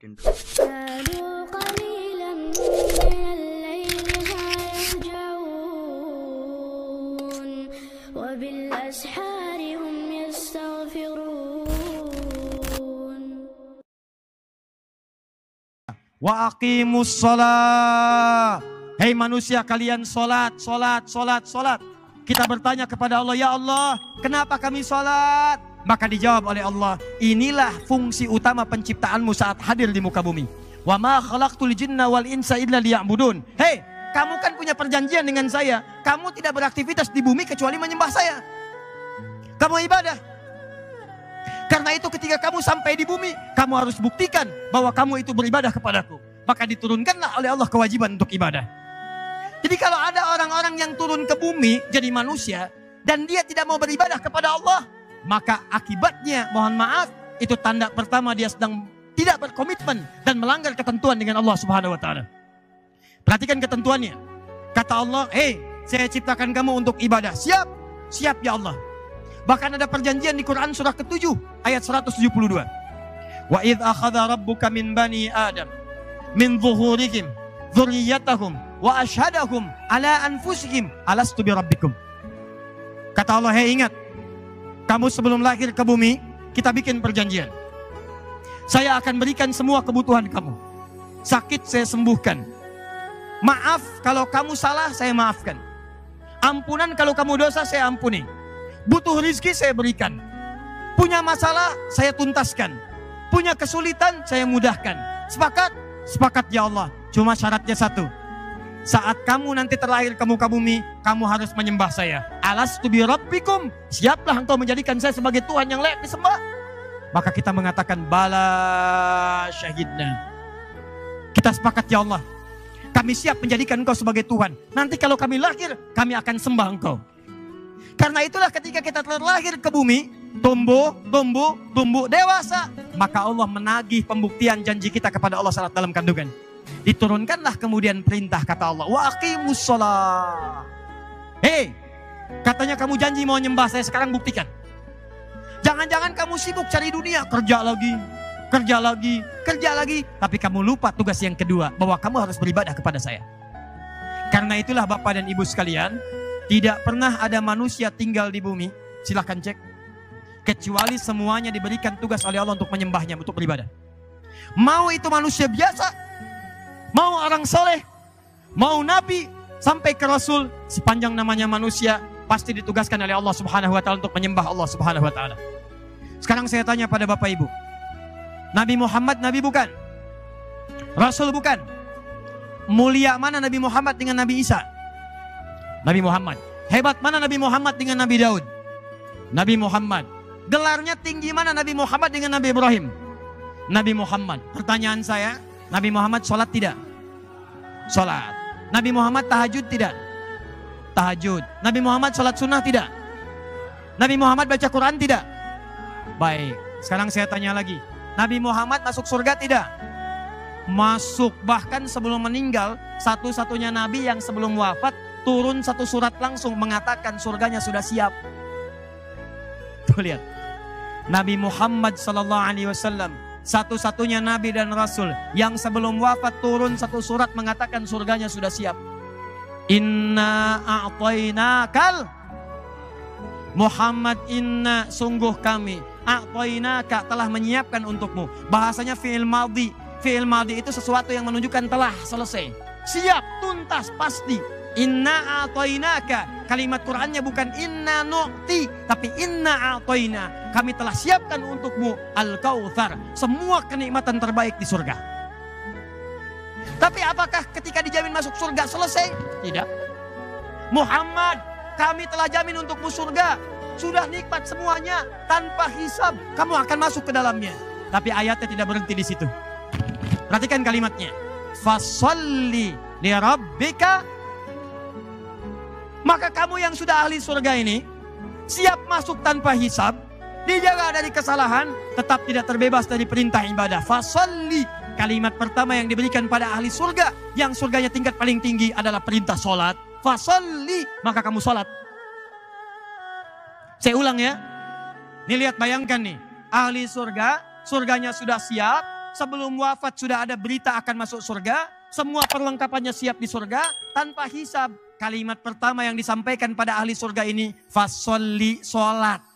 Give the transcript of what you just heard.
second. Wa aqimus shalah. Hei manusia, kalian sholat, sholat, sholat, sholat. Kita bertanya kepada Allah, ya Allah, kenapa kami sholat? Maka dijawab oleh Allah, inilah fungsi utama penciptaanmu saat hadir di muka bumi. Wa ma khalaqtul jinna wal insa illa liya'budun. Hei, kamu kan punya perjanjian dengan saya. Kamu tidak beraktivitas di bumi kecuali menyembah saya. Kamu ibadah. Karena itu ketika kamu sampai di bumi, kamu harus buktikan bahwa kamu itu beribadah kepadaku. Maka diturunkanlah oleh Allah kewajiban untuk ibadah. Jadi kalau ada orang-orang yang turun ke bumi jadi manusia dan dia tidak mau beribadah kepada Allah, maka akibatnya mohon maaf, itu tanda pertama dia sedang tidak berkomitmen dan melanggar ketentuan dengan Allah Subhanahu wa taala. Perhatikan ketentuannya. Kata Allah, "Hei, saya ciptakan kamu untuk ibadah." Siap? Siap ya Allah. Bahkan ada perjanjian di Quran surah ke-7 ayat 172. Wa idz akhadha rabbuka min bani Adam min zuhurihim dzurriyyatahum wa asyhadahum ala anfusihim alastu birabbikum. Kata Allah, hei ingat, kamu sebelum lahir ke bumi, kita bikin perjanjian. Saya akan berikan semua kebutuhan kamu. Sakit saya sembuhkan. Maaf kalau kamu salah, saya maafkan. Ampunan kalau kamu dosa, saya ampuni. Butuh rizki, saya berikan. Punya masalah, saya tuntaskan. Punya kesulitan, saya mudahkan. Sepakat? Sepakat ya Allah. Cuma syaratnya satu. Saat kamu nanti terlahir ke muka bumi, kamu harus menyembah saya. Alastu bi rabbikum. Siaplah engkau menjadikan saya sebagai Tuhan yang layak disembah. Maka kita mengatakan bala syahidna. Kita sepakat ya Allah. Kami siap menjadikan engkau sebagai Tuhan. Nanti kalau kami lahir, kami akan sembah engkau. Karena itulah ketika kita terlahir ke bumi, tumbuh dewasa, maka Allah menagih pembuktian janji kita kepada Allah saat dalam kandungan. Diturunkanlah kemudian perintah kata Allah, wa aqimus shalah. Hei, katanya kamu janji mau nyembah saya, sekarang buktikan. Jangan-jangan kamu sibuk cari dunia, kerja lagi, tapi kamu lupa tugas yang kedua, bahwa kamu harus beribadah kepada saya. Karena itulah Bapak dan Ibu sekalian, tidak pernah ada manusia tinggal di bumi, silahkan cek, kecuali semuanya diberikan tugas oleh Allah untuk menyembahnya, untuk beribadah. Mau itu manusia biasa, mau orang soleh, mau nabi, sampai ke rasul, sepanjang namanya manusia, pasti ditugaskan oleh Allah Subhanahu wa taala untuk menyembah Allah Subhanahu wa taala. Sekarang saya tanya pada Bapak Ibu, Nabi Muhammad nabi bukan? Rasul bukan? Mulia mana Nabi Muhammad dengan Nabi Isa? Nabi Muhammad. Hebat mana Nabi Muhammad dengan Nabi Daud? Nabi Muhammad. Gelarnya tinggi mana Nabi Muhammad dengan Nabi Ibrahim? Nabi Muhammad. Pertanyaan saya, Nabi Muhammad sholat tidak? Sholat. Nabi Muhammad tahajud tidak? Tahajud. Nabi Muhammad sholat sunnah tidak? Nabi Muhammad baca Quran tidak? Baik. Sekarang saya tanya lagi. Nabi Muhammad masuk surga tidak? Masuk. Bahkan sebelum meninggal, satu-satunya Nabi yang sebelum wafat turun satu surat langsung mengatakan surganya sudah siap. Tuh lihat. Nabi Muhammad SAW satu-satunya Nabi dan Rasul yang sebelum wafat turun satu surat mengatakan surganya sudah siap. Inna a'tainakal Muhammad, inna sungguh kami, a'tainaka telah menyiapkan untukmu. Bahasanya fi'il madhi. Fi'il madhi itu sesuatu yang menunjukkan telah selesai. Siap, tuntas, pasti. Inna a'tainaka. Kalimat Qur'annya bukan inna nu'ti, tapi inna a'taina. Kami telah siapkan untukmu al-kautsar, semua kenikmatan terbaik di surga. Tapi apakah ketika dijamin masuk surga selesai? Tidak. Muhammad, kami telah jamin untukmu surga. Sudah nikmat semuanya tanpa hisab. Kamu akan masuk ke dalamnya. Tapi ayatnya tidak berhenti di situ. Perhatikan kalimatnya. Fasholli li rabbika. Maka kamu yang sudah ahli surga ini, siap masuk tanpa hisab, dijaga dari kesalahan, tetap tidak terbebas dari perintah ibadah. Fasholli, kalimat pertama yang diberikan pada ahli surga, yang surganya tingkat paling tinggi adalah perintah sholat. Fasholli, maka kamu sholat. Saya ulang ya. Nih lihat, bayangkan nih, ahli surga, surganya sudah siap, sebelum wafat sudah ada berita akan masuk surga. Semua perlengkapannya siap di surga tanpa hisab. Kalimat pertama yang disampaikan pada ahli surga ini, fasolli, sholat.